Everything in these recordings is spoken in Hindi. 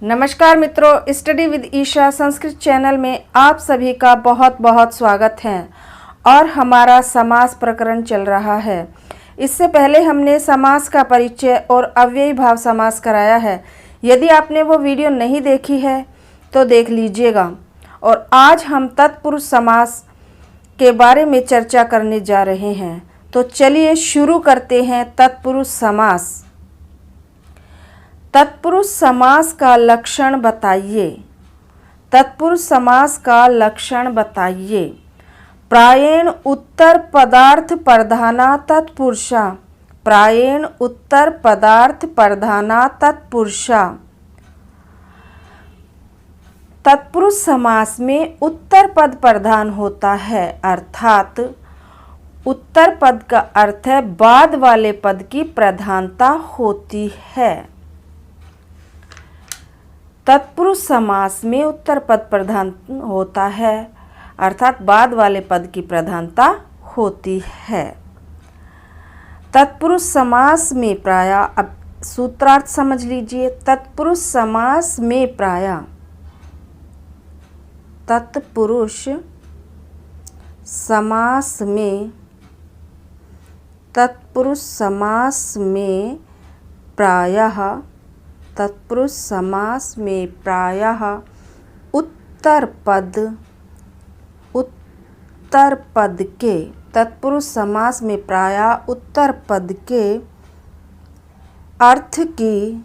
नमस्कार मित्रों, study with Isha Sanskrit channel में आप सभी का बहुत बहुत स्वागत है। और हमारा समास प्रकरण चल रहा है। इससे पहले हमने समास का परिचय और अव्ययी भाव समास कराया है। यदि आपने वो वीडियो नहीं देखी है तो देख लीजिएगा। और आज हम तत्पुरुष समास के बारे में चर्चा करने जा रहे हैं। तो चलिए शुरू करते हैं तत्पुरुष समास। तत्पुरुष समास का लक्षण बताइए। तत्पुरुष समास का लक्षण बताइए। प्रायेण उत्तर पदार्थ प्रधाना तत्पुरुषा। प्रायेण उत्तर पदार्थ प्रधाना तत्पुरुषा। तत्पुरुष समास में उत्तर पद प्रधान होता है, अर्थात उत्तर पद का अर्थ है बाद वाले पद की प्रधानता होती है। तत्पुरुष समास में उत्तर पद प्रधान होता है, अर्थात बाद वाले पद की प्रधानता होती है। तत्पुरुष समास में प्रायः, अब सूत्रार्थ समझ लीजिए। तत्पुरुष समास में प्रायः, तत्पुरुष समास में, तत्पुरुष समास में प्रायः, तत्पुरुष समास में प्रायः उत्तर पद के, तत्पुरुष समास में प्रायः उत्तर पद के अर्थ की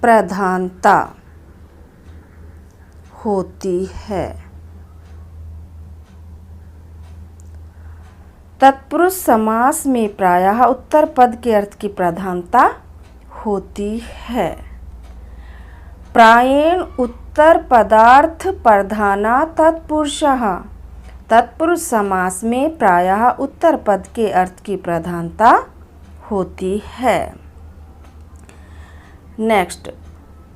प्रधानता होती है। तत्पुरुष समास में प्रायः उत्तर पद के अर्थ की प्रधानता होती है। प्रायेण उत्तर पदार्थ प्रधाना तत्पुरुषः। तत्पुरुष समास में प्रायः उत्तर पद के अर्थ की प्रधानता होती है। नेक्स्ट,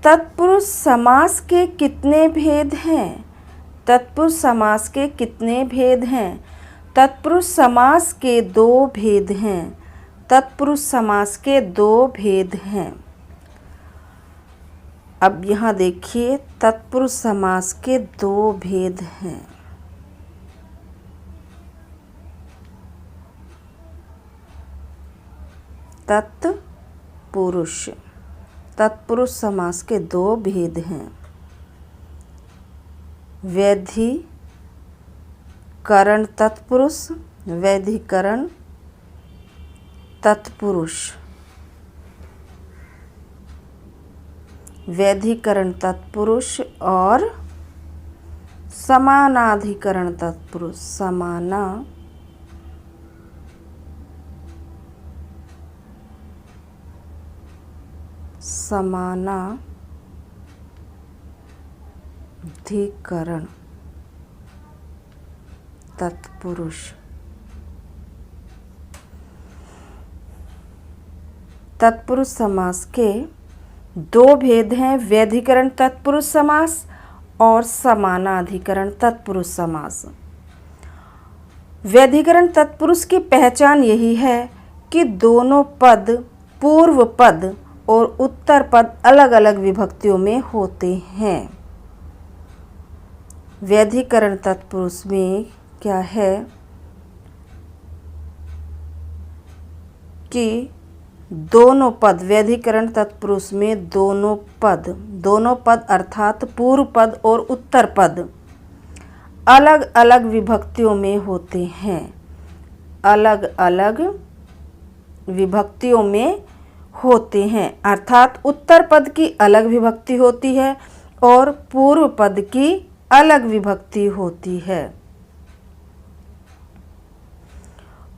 तत्पुरुष समास के कितने भेद हैं? तत्पुरुष समास के कितने भेद हैं? तत्पुरुष समास के दो भेद हैं। तत्पुरुष समास के दो भेद हैं। अब यहाँ देखिए, तत्पुरुष समास के दो भेद हैं। तत्पुरुष समास के दो भेद हैं। वैधिकरण तत्पुरुष, वैधिकरण तत्पुरुष, वैधिकरण तत्पुरुष और समानाधिकरण तत्पुरुष, समानाधिकरण तत्पुरुष। तत्पुरुष समास के दो भेद हैं, वैधिकरण तत्पुरुष समास और समानाधिकरण तत्पुरुष समास। वैधिकरण तत्पुरुष की पहचान यही है कि दोनों पद, पूर्व पद और उत्तर पद अलग अलग विभक्तियों में होते हैं। वैधिकरण तत्पुरुष में क्या है कि दोनों पद, वैधिकरण तत्पुरुष में दोनों पद अर्थात पूर्व पद और उत्तर पद अलग अलग विभक्तियों में होते हैं। अलग अलग विभक्तियों में होते हैं, अर्थात उत्तर पद की अलग विभक्ति होती है और पूर्व पद की अलग विभक्ति होती है।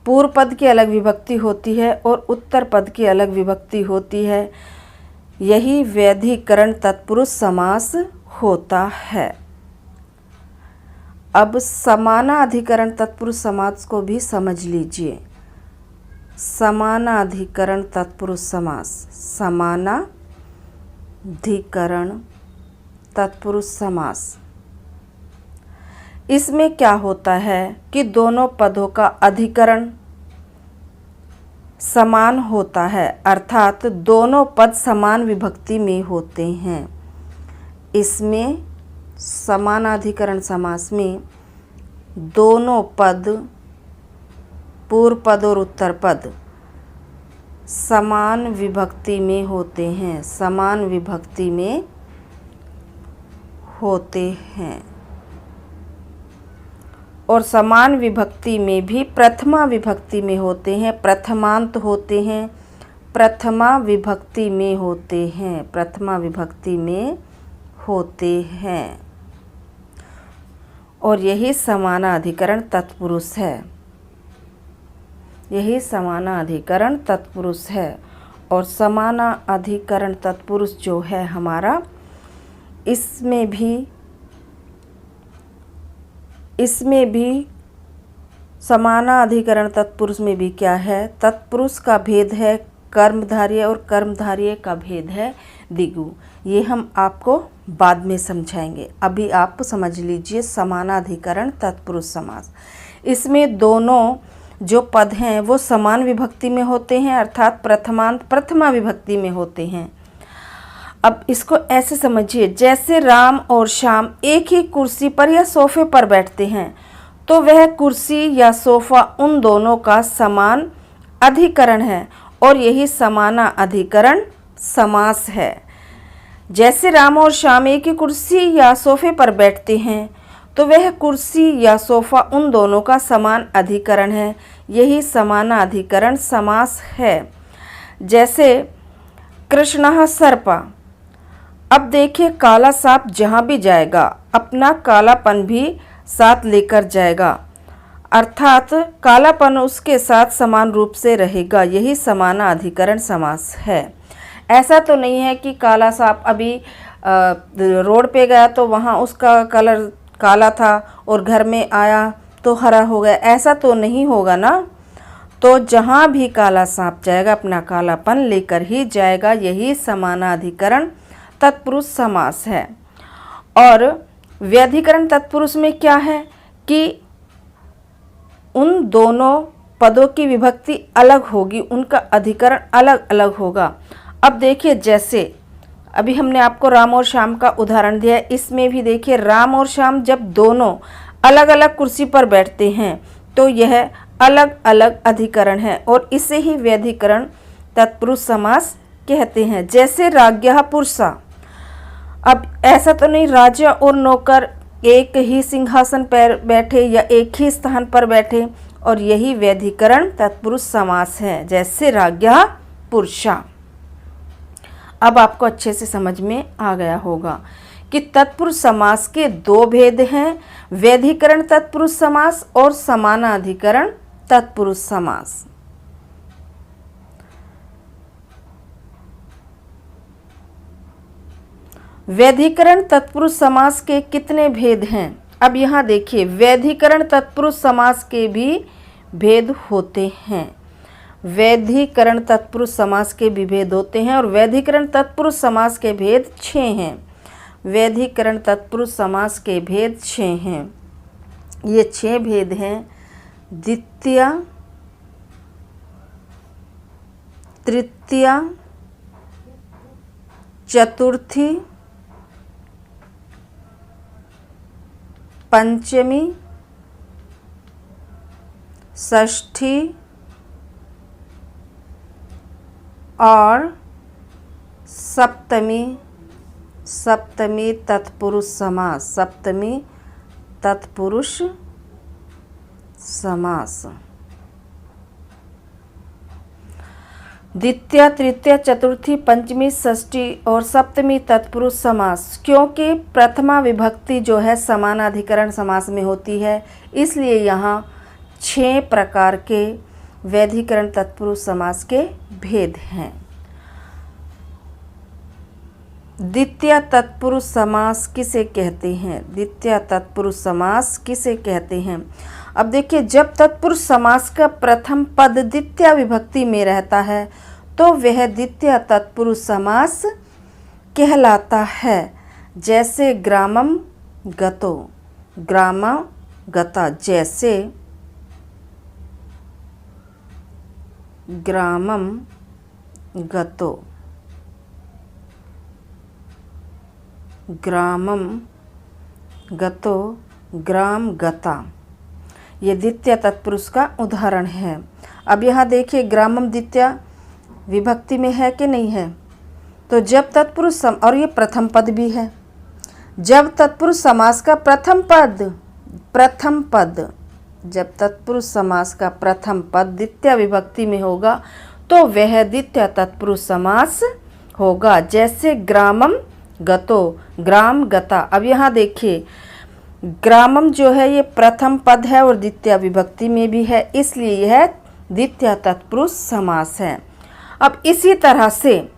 पूर्व पद की अलग विभक्ति होती है और उत्तर पद की अलग विभक्ति होती है। यही वैधिकरण तत्पुरुष समास होता है। अब समानाधिकरण तत्पुरुष समास को भी समझ लीजिए। समानाधिकरण तत्पुरुष समास, समानाधिकरण तत्पुरुष समास, इसमें क्या होता है कि दोनों पदों का अधिकरण समान होता है, अर्थात दोनों पद समान विभक्ति में होते हैं। इसमें समानाधिकरण समास में दोनों पद, पूर्व पद और उत्तर पद समान विभक्ति में होते हैं, समान विभक्ति में होते हैं। और समान विभक्ति में भी प्रथमा विभक्ति में होते हैं, प्रथमांत होते हैं, प्रथमा विभक्ति में होते हैं, प्रथमा विभक्ति में होते हैं। और यही समानाधिकरण तत्पुरुष है, यही समानाधिकरण तत्पुरुष है। और समानाधिकरण तत्पुरुष जो है हमारा, इसमें भी समानाधिकरण तत्पुरुष में भी क्या है, तत्पुरुष का भेद है कर्मधारय और कर्मधारय का भेद है दिगु। ये हम आपको बाद में समझाएंगे, अभी आप समझ लीजिए समानाधिकरण तत्पुरुष समास। इसमें दोनों जो पद हैं वो समान विभक्ति में होते हैं, अर्थात प्रथमांत प्रथमा विभक्ति में होते हैं। अब इसको ऐसे समझिए, जैसे राम और श्याम एक ही कुर्सी पर या सोफे पर बैठते हैं तो वह कुर्सी या सोफा उन दोनों का समान अधिकरण है और यही समानाधिकरण समास है। जैसे राम और श्याम एक ही कुर्सी या सोफे पर बैठते हैं तो वह कुर्सी या सोफा उन दोनों का समान अधिकरण है, यही समानाधिकरण समास है। जैसे कृष्णः सर्पा, अब देखिए काला सांप जहाँ भी जाएगा अपना कालापन भी साथ लेकर जाएगा, अर्थात कालापन उसके साथ समान रूप से रहेगा, यही समानाधिकरण समास है। ऐसा तो नहीं है कि काला सांप अभी रोड पे गया तो वहाँ उसका कलर काला था और घर में आया तो हरा हो गया, ऐसा तो नहीं होगा ना। तो जहाँ भी काला सांप जाएगा अपना कालापन लेकर ही जाएगा, यही समानाधिकरण तत्पुरुष समास है। और व्यधिकरण तत्पुरुष में क्या है कि उन दोनों पदों की विभक्ति अलग होगी, उनका अधिकरण अलग अलग होगा। अब देखिए, जैसे अभी हमने आपको राम और श्याम का उदाहरण दिया है, इसमें भी देखिए राम और श्याम जब दोनों अलग अलग कुर्सी पर बैठते हैं तो यह अलग अलग अधिकरण है और इसे ही व्यधिकरण तत्पुरुष समास कहते हैं। जैसे राज्ञः पुरुषा, अब ऐसा तो नहीं राजा और नौकर एक ही सिंहासन पर बैठे या एक ही स्थान पर बैठे, और यही व्यधिकरण तत्पुरुष समास है। जैसे राज्ञः पुरुषा। अब आपको अच्छे से समझ में आ गया होगा कि तत्पुरुष समास के दो भेद हैं, व्यधिकरण तत्पुरुष समास और समानाधिकरण तत्पुरुष समास। व्यधिकरण तत्पुरुष समास के कितने भेद हैं? अब यहाँ देखिए, व्यधिकरण तत्पुरुष समास के भी भेद होते हैं। व्यधिकरण तत्पुरुष समास के भी भेद होते हैं और व्यधिकरण तत्पुरुष समास के भेद 6 हैं। व्यधिकरण तत्पुरुष समास के भेद 6 हैं। ये 6 भेद हैं: द्वितीय, तृतीय, चतुर्थी, पंचमी, षष्ठी और सप्तमी। सप्तमी तत्पुरुष समास, सप्तमी तत्पुरुष समास। द्वितीय, तृतीय, चतुर्थी, पंचमी, षष्ठी और सप्तमी तत्पुरुष समास। क्योंकि प्रथमा विभक्ति जो है समानाधिकरण समास में होती है, इसलिए यहाँ 6 प्रकार के व्यधिकरण तत्पुरुष समास के भेद हैं। द्वितीय तत्पुरुष समास किसे कहते हैं? द्वितीय तत्पुरुष समास किसे कहते हैं? अब देखिए, जब तत्पुरुष समास का प्रथम पद द्वितीय विभक्ति में रहता है तो वह द्वितीय तत्पुरुष समास कहलाता है। जैसे ग्रामम गतो, ग्राम गता। जैसे ग्रामम गतो, ग्रामम गतो, ग्राम गता। ये द्वितीय तत्पुरुष का उदाहरण है। अब यहाँ देखिए ग्रामम द्वितीय विभक्ति में है कि नहीं है। तो जब तत्पुरुष और ये प्रथम पद भी है। जब तत्पुरुष समास का प्रथम पद जब तत्पुरुष समास का प्रथम पद द्वितीय विभक्ति में होगा तो वह द्वितीय तत्पुरुष समास होगा। जैसे ग्रामम गतो, ग्राम गता। अब यहाँ देखिए ग्रामम जो है ये प्रथम पद है और द्वितीय विभक्ति में भी है, इसलिए यह द्वितीय तत्पुरुष समास है। अब इसी तरह से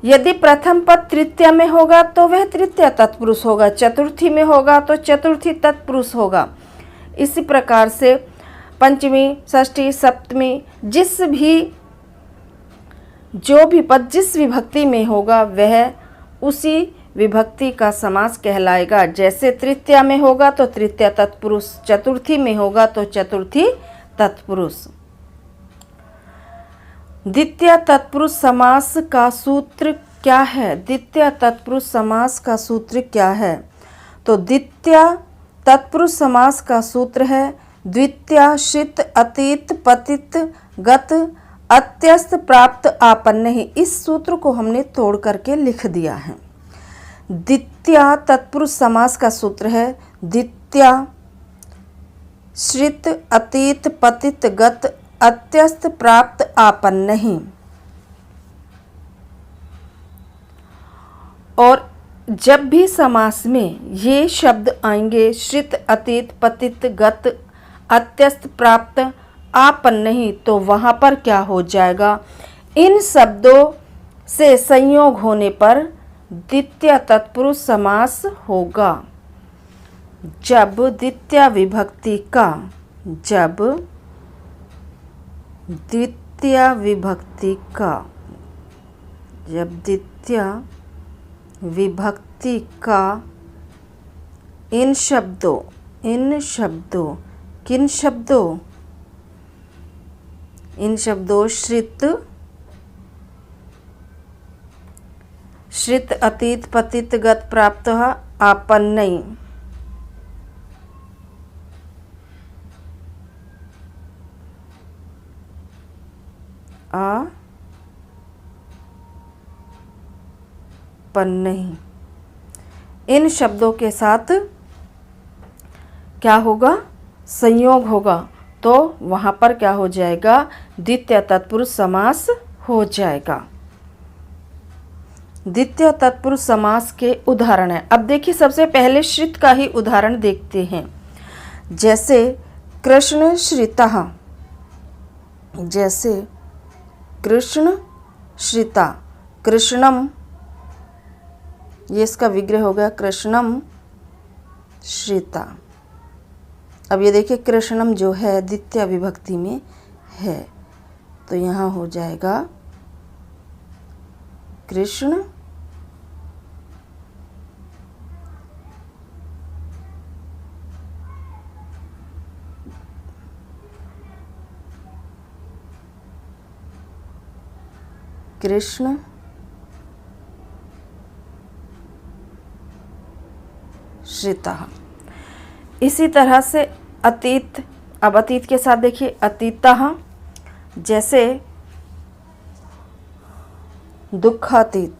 यदि प्रथम पद तृतीय में होगा तो वह तृतीय तत्पुरुष होगा, चतुर्थी में होगा तो चतुर्थी तत्पुरुष होगा। इसी प्रकार से पंचमी, षष्ठी, सप्तमी जो भी पद जिस विभक्ति में होगा वह उसी विभक्ति का समास कहलाएगा। जैसे तृतीया में होगा तो तृतीय तत्पुरुष, चतुर्थी में होगा तो चतुर्थी तत्पुरुष। द्वितीय तत्पुरुष समास का सूत्र क्या है? द्वितीय तत्पुरुष समास का सूत्र क्या है? तो द्वितीय तत्पुरुष समास का सूत्र है द्वितीय श्रित अतीत पतित गत अत्यस्त प्राप्त आपन्न ही। इस सूत्र को हमने तोड़ करके लिख दिया है। द्वितीय तत्पुरुष समास का सूत्र है द्वितीय श्रित अतीत पतित गत अत्यस्त प्राप्त आपन्न ही। और जब भी समास में ये शब्द आएंगे श्रित अतीत पतित गत अत्यस्त प्राप्त आपन्न ही, तो वहाँ पर क्या हो जाएगा? इन शब्दों से संयोग होने पर द्वितीय तत्पुरुष समास होगा। जब द्वितीय विभक्ति का इन शब्दों किन शब्दों? इन शब्दों श्रित अतीत पतित गत प्राप्त आपन्नई। आपन्नई। इन शब्दों के साथ क्या होगा? संयोग होगा, तो वहाँ पर क्या हो जाएगा? द्वितीय तत्पुरुष समास हो जाएगा। द्वितीय तत्पुरुष समास के उदाहरण है। अब देखिए सबसे पहले श्रित का ही उदाहरण देखते हैं। जैसे कृष्ण श्रितः, जैसे कृष्ण श्रिता, कृष्णम, ये इसका विग्रह हो गया कृष्णम श्रिता। अब ये देखिए कृष्णम जो है द्वितीय विभक्ति में है, तो यहाँ हो जाएगा कृष्ण कृष्ण श्रितः। इसी तरह से अतीत, अब अतीत के साथ देखिए अतीतः, जैसे दुखातीत,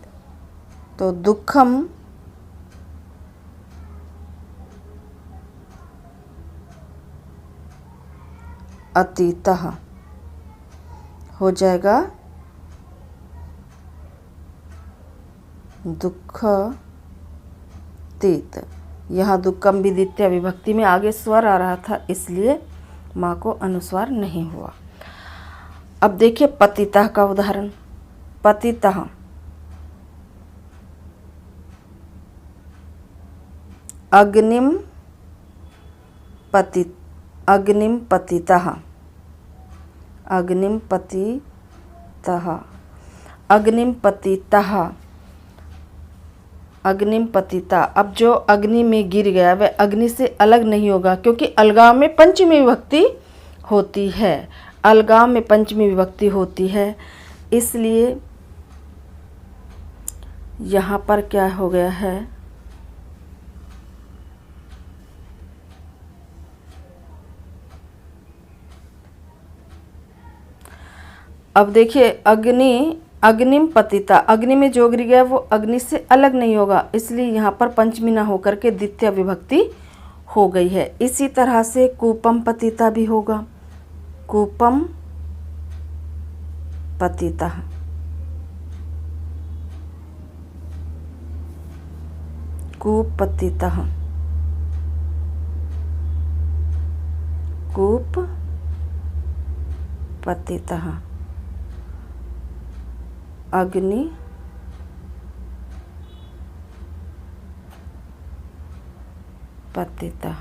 तो दुखम अतीतः हो जाएगा दुःखातीत। यहाँ दुक्कम भी द्वितीय विभक्ति में आगे स्वर आ रहा था, इसलिए माँ को अनुस्वार नहीं हुआ। अब देखिए पतितः का उदाहरण। पतितः, अग्निम पतितः, अग्निम पतितः, अग्निम पतितः, अग्निम पतितः, अग्निम पतिता। अब जो अग्नि में गिर गया वह अग्नि से अलग नहीं होगा, क्योंकि अलगाव में पंचमी विभक्ति होती है। अलगाव में पंचमी विभक्ति होती है, इसलिए यहाँ पर क्या हो गया है, अब देखिए अग्निम पतिता, अग्नि में जो गिर गया वो अग्नि से अलग नहीं होगा, इसलिए यहाँ पर पंचमी ना होकर के द्वितीय विभक्ति हो गई है। इसी तरह से कूपम पतिता भी होगा, कूपम पतिता, कूप पतिता, कूप पतिता, अग्नि पतिता।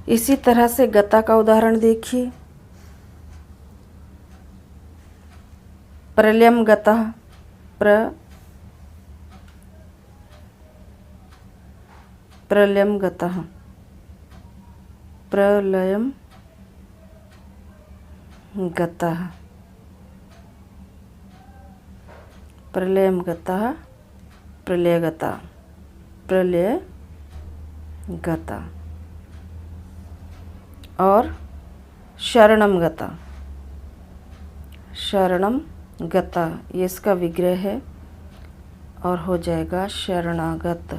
इसी तरह से गता का उदाहरण देखिए, प्रलयम गतः, प्रलयम गतः, प्रलयम गतः, प्रलयम गतः, प्रलयगता, प्रलयगता। और शरणम गता, शरणम गता, ये इसका विग्रह है और हो जाएगा शरणागत,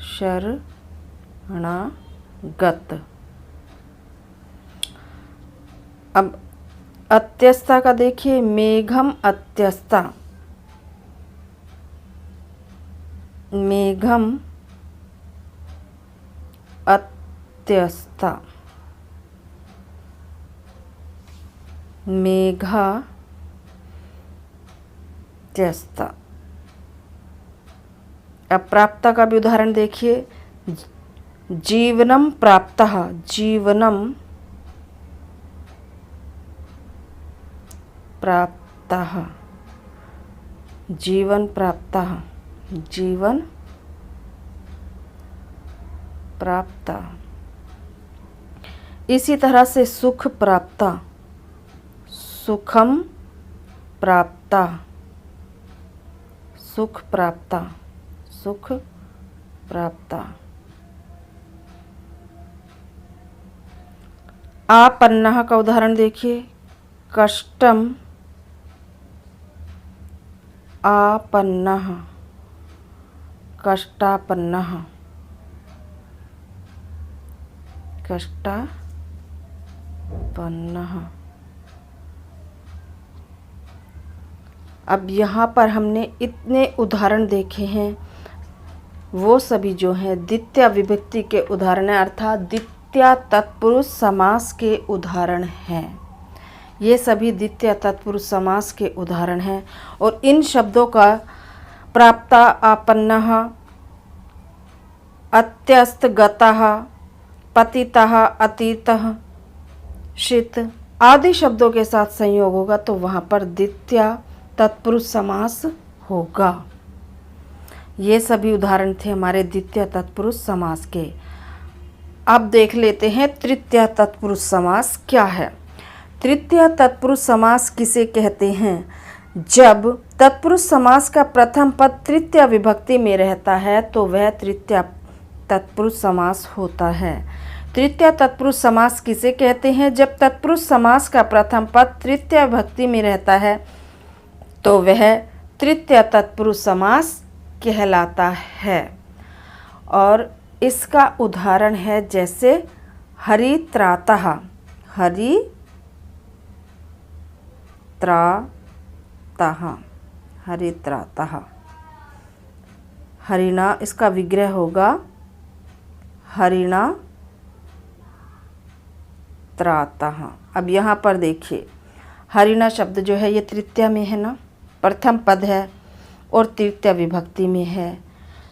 शरणागत। अब अत्यस्ता का देखिए, मेघम अत्यस्ता, मेघम अत्यस्ता, मेघा त्यस्ता। अब प्राप्ता का भी उदाहरण देखिए, जीवनम प्राप्तः, जीवनम प्राप्तः, जीवन प्राप्तः, जीवन प्राप्त। इसी तरह से सुख प्राप्ता, सुखम प्राप्ता, सुख प्राप्ता, सुख प्राप्ता। आपन्नः का उदाहरण देखिए, कष्टम आपन्नः, कष्टापन्नः, कष्टापन्नः। अब यहाँ पर हमने इतने उदाहरण देखे हैं, वो सभी जो हैं द्वितीय विभक्ति के उदाहरण हैं, अर्थात द्वितीय तत्पुरुष समास के उदाहरण हैं। ये सभी द्वितीय तत्पुरुष समास के उदाहरण हैं और इन शब्दों का प्राप्ता, आपन्नः, अत्यस्त, गतः, पतितः, अतीतः, शित आदि शब्दों के साथ संयोग होगा तो वहाँ पर द्वितीय तत्पुरुष समास होगा। ये सभी उदाहरण थे हमारे द्वितीय तत्पुरुष समास के। अब देख लेते हैं तृतीय तत्पुरुष समास क्या है। तृतीय तत्पुरुष समास किसे कहते हैं? जब तत्पुरुष समास का प्रथम पद तृतीय विभक्ति में रहता है तो वह तृतीय तत्पुरुष समास होता है। तृतीय तत्पुरुष समास किसे कहते हैं? जब तत्पुरुष समास का प्रथम पद तृतीय विभक्ति में रहता है तो वह तृतीय तत्पुरुष समास कहलाता है। और इसका उदाहरण है जैसे हरित्रातः, हरित्रातः, हरित्रातः। हरिणा इसका विग्रह होगा हरिणा त्रातः। अब यहाँ पर देखिए हरिणा शब्द जो है ये तृतीय में है ना, प्रथम पद है और तृतीय विभक्ति में है,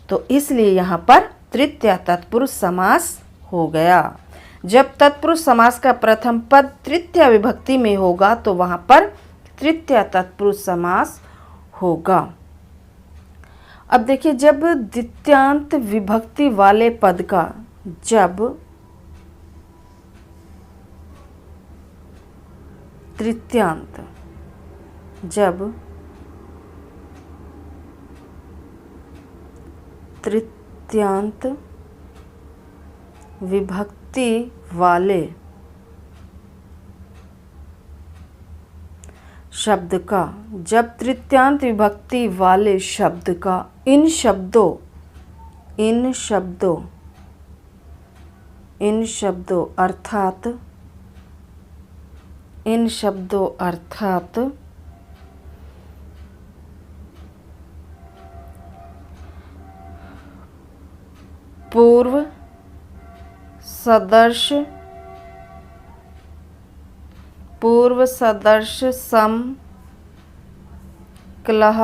तो इसलिए यहाँ पर तृतीय तत्पुरुष समास हो गया। जब तत्पुरुष समास का प्रथम पद तृतीय विभक्ति में होगा तो वहाँ पर तृतीय तत्पुरुष समास होगा। अब देखिए जब द्वितीयांत विभक्ति वाले पद का जब तृतीयांत, जब तृतीयांत विभक्ति वाले शब्द का, जब तृतीयांत विभक्ति वाले शब्द का इन शब्दों अर्थात पूर्व सदर्श सम क्लह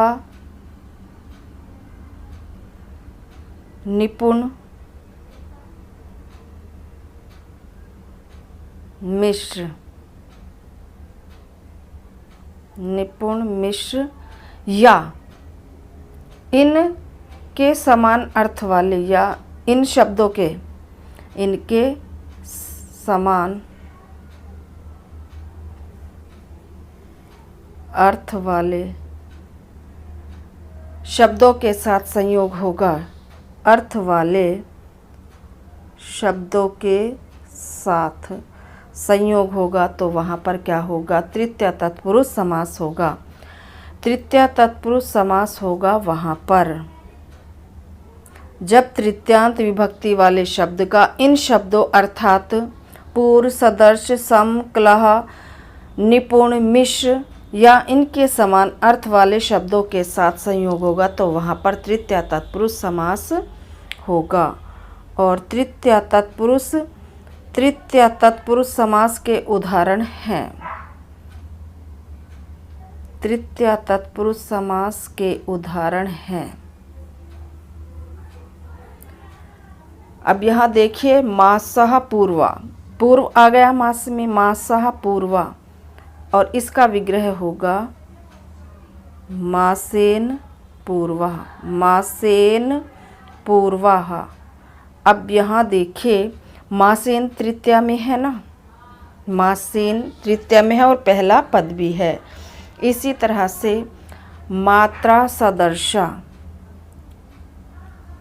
निपुण मिश्र या इन के समान अर्थ वाले, या इन शब्दों के इनके समान अर्थ वाले शब्दों के साथ संयोग होगा, अर्थ वाले शब्दों के साथ संयोग होगा, तो वहाँ पर क्या होगा? तृतीय तत्पुरुष समास होगा। तृतीय तत्पुरुष समास होगा वहाँ पर जब तृतीयांत विभक्ति वाले शब्द का इन शब्दों अर्थात पूर्व सदर्श सम क्लह निपुण मिश्र या इनके समान अर्थ वाले शब्दों के साथ संयोग होगा, तो वहाँ पर तृतीय तत्पुरुष समास होगा। और तृतीय तत्पुरुष समास के उदाहरण हैं। तृतीय तत्पुरुष समास के उदाहरण हैं। अब यहाँ देखिए, मासः पूर्वा, पूर्व आ गया मास में, मासः पूर्वा, और इसका विग्रह होगा मासेन पूर्वः, मासेन पूर्वाः। अब यहाँ देखिए, मासेन तृतीया में है ना, मासेन तृतीया में है और पहला पद भी है। इसी तरह से मात्रा सदर्शा,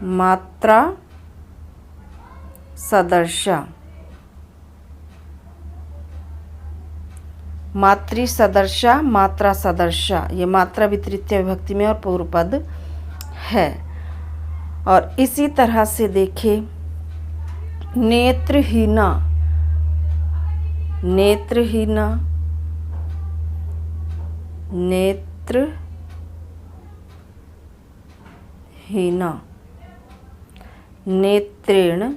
मात्रा सदर्शा, मातृ सदर्शा, मात्रा सदर्शा, ये मात्रा भी तृतीय विभक्ति में और पूर्व पद है। और इसी तरह से देखिए, नेत्रहीना, नेत्रहीना, नेत्रहीना, नेत्रेण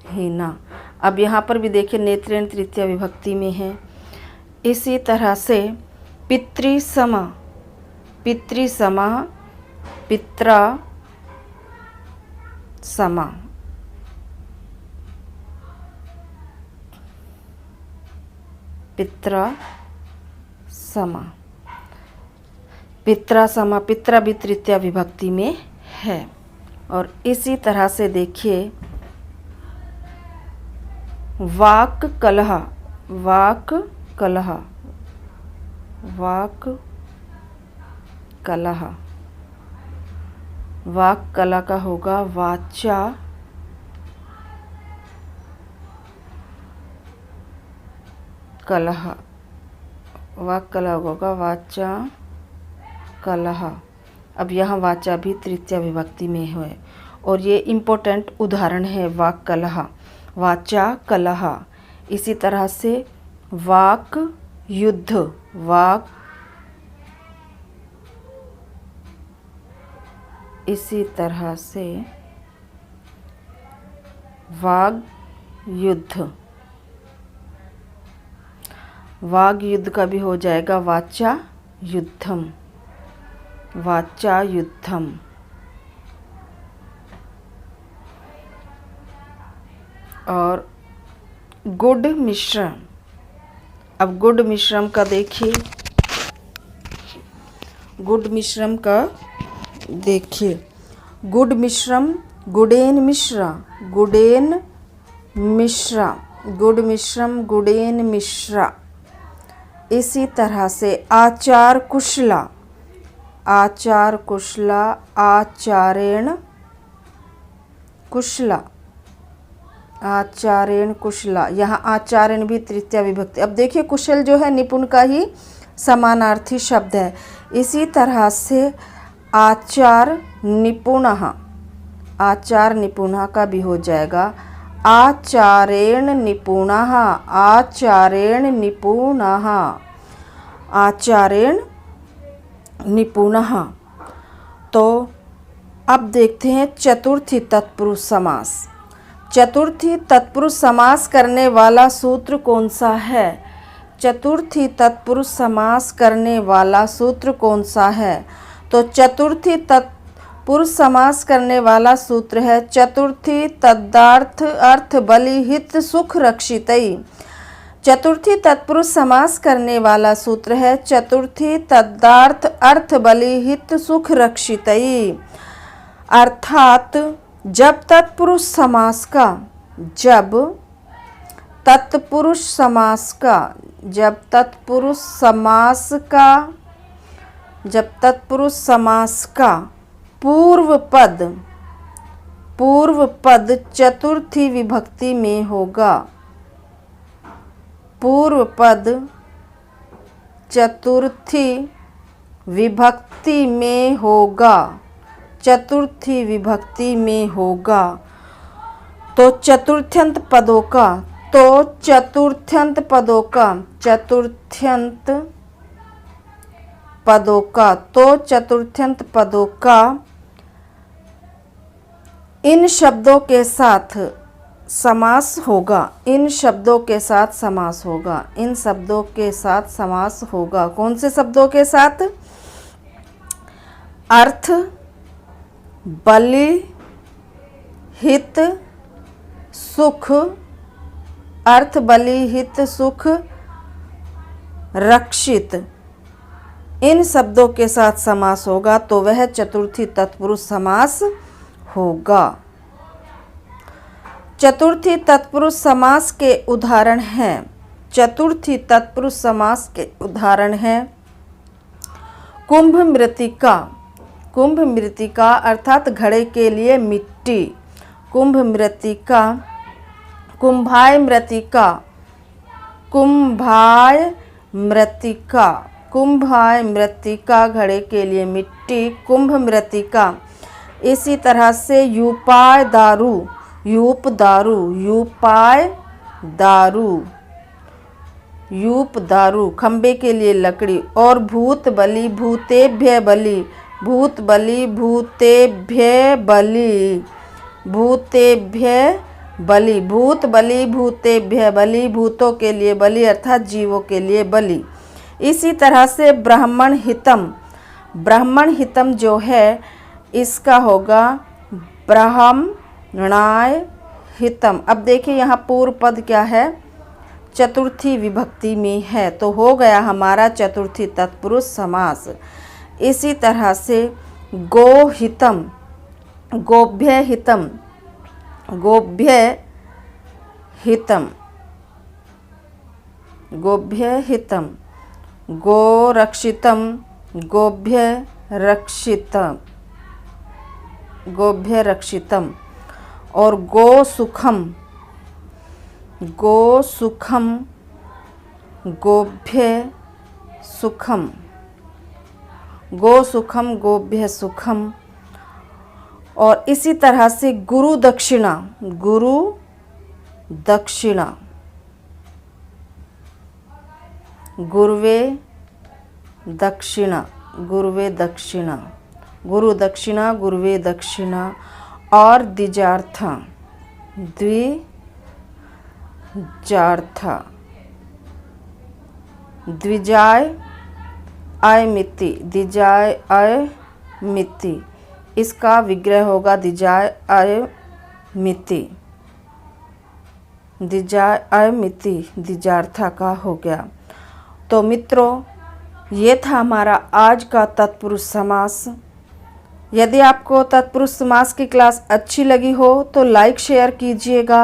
हीना। अब यहाँ पर भी देखिए, नेत्रेण तृतीय विभक्ति में है। इसी तरह से पितृसमा, पितृसमा, पित्रा समा, पित्रा समा, पित्रा समा, पित्रा भी तृतीय विभक्ति में है। और इसी तरह से देखिए, वाक कलह, वाक कलह, वाक कलह, वाक कला का होगा वाचा कलह, वाक कला होगा वाचा कलह। अब यहाँ वाचा भी तृतीय विभक्ति में है और ये इम्पोर्टेंट उदाहरण है वाक कलह, वाचा कलह। इसी तरह से वाक युद्ध, वाक, इसी तरह से वाग युद्ध, वाग युद्ध का भी हो जाएगा वाचा युद्धम, वाचा युद्धम। और गुड मिश्रण, अब गुड मिश्रम का देखिए, गुड मिश्रम का देखिए, गुड मिश्रम गुडेन मिश्रा, गुडेन मिश्रा, गुड मिश्रम, गुडेन मिश्रा। इसी तरह से आचार कुशला, आचार कुशला, आचारेण कुशला, आचारेण कुशला। यहाँ आचारेण भी तृतीया विभक्ति। अब देखिए कुशल जो है निपुण का ही समानार्थी शब्द है। इसी तरह से आचार निपुणः, आचार निपुणः का भी हो जाएगा आचारेण निपुणः, आचारेण निपुणः, आचारेण निपुणः। तो अब देखते हैं चतुर्थी तत्पुरुष समास। चतुर्थी तत्पुरुष समास करने वाला सूत्र कौन सा है? चतुर्थी तत्पुरुष समास करने वाला सूत्र कौन सा है? तो चतुर्थी तत्पुरुष समास करने वाला सूत्र है चतुर्थी तद्धार्थ अर्थ बलि हित सुख रक्षितई। चतुर्थी तत्पुरुष समास करने वाला सूत्र है चतुर्थी तद्धार्थ अर्थ बलि हित सुख रक्षितई। अर्थात जब तत्पुरुष समास का, जब तत्पुरुष समास का, जब तत्पुरुष समास का, जब तत्पुरुष समास का पूर्व पद चतुर्थी विभक्ति में होगा, पूर्व पद चतुर्थी विभक्ति में होगा, चतुर्थी विभक्ति में होगा, तो चतुर्थ्यंत पदों का, तो चतुर्थ्यंत पदों का, चतुर्थ्यंत पदों का, तो चतुर्थ्यंत पदों का इन शब्दों के साथ समास होगा, इन शब्दों के साथ समास होगा, इन शब्दों के साथ समास होगा। कौन से शब्दों के साथ? अर्थ, बलि, हित, सुख, अर्थ, बलि, हित, सुख, रक्षित, इन शब्दों के साथ समास होगा तो वह चतुर्थी तत्पुरुष समास होगा। चतुर्थी तत्पुरुष समास के उदाहरण हैं, चतुर्थी तत्पुरुष समास के उदाहरण हैं कुंभ मृतिका, कुंभ मृतिका अर्थात घड़े के लिए मिट्टी, कुंभ मृतिका, कुंभाय मृतिका, कुंभाय मृतिका, कुंभाय मृतिका घड़े के लिए मिट्टी, कुंभ मृतिका। इसी तरह से यूपाय दारू, यूप दारू, यूपाय दारू, यूप दारू खंबे के लिए लकड़ी। और भूत बलि, भूतेभ्य बलि, भूत बलि, भूतेभ्य बलि, भूतेभ्य बलि, भूत बलि, भूतेभ्य बलि, भूतों के लिए बलि अर्थात जीवों के लिए बलि। इसी तरह से ब्राह्मण हितम, ब्राह्मण हितम जो है इसका होगा ब्राह्मणाय हितम। अब देखिए यहाँ पूर्व पद क्या है? चतुर्थी विभक्ति में है तो हो गया हमारा चतुर्थी तत्पुरुष समास। इसी तरह से गोहितम, गोभ्य हितम, गोभ्य हितम, गोभ्य हितम, गोरक्षितम, गोभ्य रक्षितम, गोभ्य रक्षितम। और गो सुखम, गो सुखम, गोभ्य सुखम, गो सुखम, गोभ्य सुखम। और इसी तरह से गुरु दक्षिणा, गुरु दक्षिणा, गुरुवे दक्षिणा, गुरुवे दक्षिणा, गुरु दक्षिणा, गुरुवे दक्षिणा। और द्विजार्थ, द्विजार्थ, द्विजाय अयमिति, द्विजाय अयमिति, इसका विग्रह होगा द्विजाय अयमिति, द्विजाय अयमिति द्विजार्था का हो गया। तो मित्रों ये था हमारा आज का तत्पुरुष समास। यदि आपको तत्पुरुष समास की क्लास अच्छी लगी हो तो लाइक शेयर कीजिएगा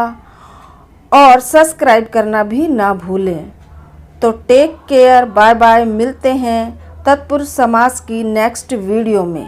और सब्सक्राइब करना भी ना भूलें। तो टेक केयर, बाय बाय। मिलते हैं तत्पुरुष समास की नेक्स्ट वीडियो में।